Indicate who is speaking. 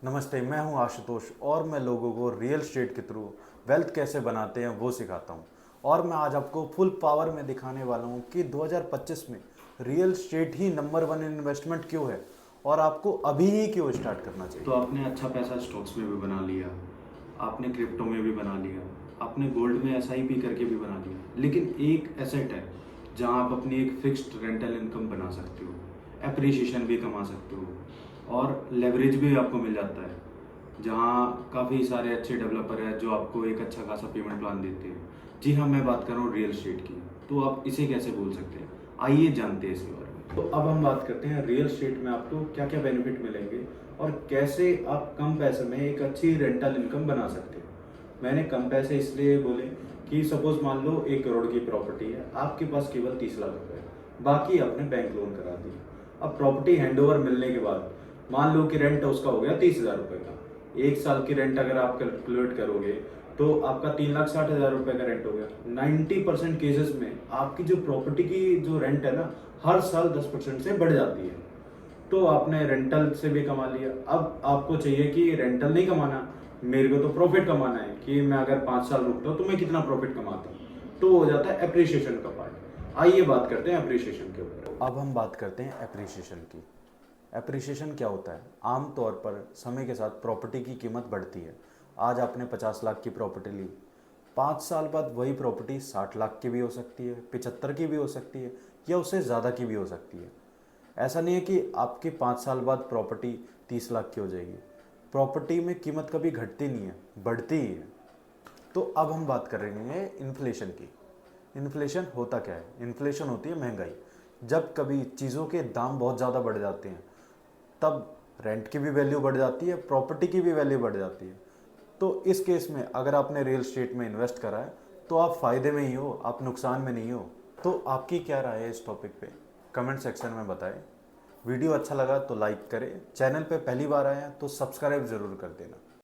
Speaker 1: नमस्ते, मैं हूं आशुतोष और मैं लोगों को रियल एस्टेट के थ्रू वेल्थ कैसे बनाते हैं वो सिखाता हूं। और मैं आज आपको फुल पावर में दिखाने वाला हूं कि 2025 में रियल एस्टेट ही नंबर वन इन्वेस्टमेंट क्यों है और आपको अभी ही क्यों स्टार्ट करना
Speaker 2: तो
Speaker 1: चाहिए।
Speaker 2: आपने अच्छा पैसा स्टॉक्स में भी बना लिया, आपने क्रिप्टो में भी बना लिया, आपने गोल्ड में एसआईपी करके भी बना लिया, लेकिन एक एसेट है जहां आप अपनी एक फिक्स्ड रेंटल इनकम बना सकते हो, एप्रिसिएशन भी कमा सकते हो और लेवरेज भी आपको मिल जाता है, जहां काफ़ी सारे अच्छे डेवलपर हैं जो आपको एक अच्छा खासा पेमेंट प्लान देते हैं। जी हाँ, मैं बात कर रहा हूँ रियल एस्टेट की। तो आप इसे कैसे बोल सकते हैं, आइए जानते हैं इसके बारे में। तो अब हम बात करते हैं रियल एस्टेट में आपको क्या क्या बेनिफिट मिलेंगे और कैसे आप कम पैसे में एक अच्छी रेंटल इनकम बना सकते हो। मैंने कम पैसे इसलिए बोले कि सपोज मान लो 1 करोड़ की प्रॉपर्टी है, आपके पास केवल 30 लाख रुपए है, बाकी आपने बैंक लोन करा दिया। अब प्रॉपर्टी हैंडओवर मिलने के बाद मान लो कि रेंट उसका हो गया 30 हजार रुपये का। एक साल की रेंट अगर आप कैलकुलेट करोगे तो आपका 3,60,000 रुपये का रेंट हो गया। 90% केसेस में आपकी जो प्रॉपर्टी की जो रेंट है ना, हर साल 10% से बढ़ जाती है। तो आपने रेंटल से भी कमा लिया। अब आपको चाहिए कि रेंटल नहीं कमाना, मेरे को तो प्रॉफिट कमाना है कि मैं अगर 5 साल रुकता हूँ तो मैं कितना प्रॉफिट कमाता हूँ। तो हो जाता है एप्रिसिएशन का पार्ट। आइए बात करते हैं एप्रिसिएशन के ऊपर।
Speaker 1: अब हम बात करते हैं एप्रिसिएशन की। एप्रिसिएशन क्या होता है? आम तौर पर समय के साथ प्रॉपर्टी की कीमत बढ़ती है। आज आपने 50 लाख की प्रॉपर्टी ली, 5 साल बाद वही प्रॉपर्टी 60 लाख की भी हो सकती है, 75 की भी हो सकती है या उससे ज़्यादा की भी हो सकती है। ऐसा नहीं है कि आपकी 5 साल बाद प्रॉपर्टी 30 लाख की हो जाएगी। प्रॉपर्टी में कीमत कभी घटती नहीं है, बढ़ती ही है। तो अब हम बात कर रहे हैं इन्फ्लेशन की। इन्फ्लेशन होता क्या है? इन्फ्लेशन होती है महंगाई। जब कभी चीज़ों के दाम बहुत ज़्यादा बढ़ जाते हैं तब रेंट की भी वैल्यू बढ़ जाती है, प्रॉपर्टी की भी वैल्यू बढ़ जाती है। तो इस केस में अगर आपने रियल एस्टेट में इन्वेस्ट करा है तो आप फ़ायदे में ही हो, आप नुकसान में नहीं हो। तो आपकी क्या राय है इस टॉपिक पे? कमेंट सेक्शन में बताएं। वीडियो अच्छा लगा तो लाइक करें, चैनल पे पहली बार आए हैं तो सब्सक्राइब ज़रूर कर देना।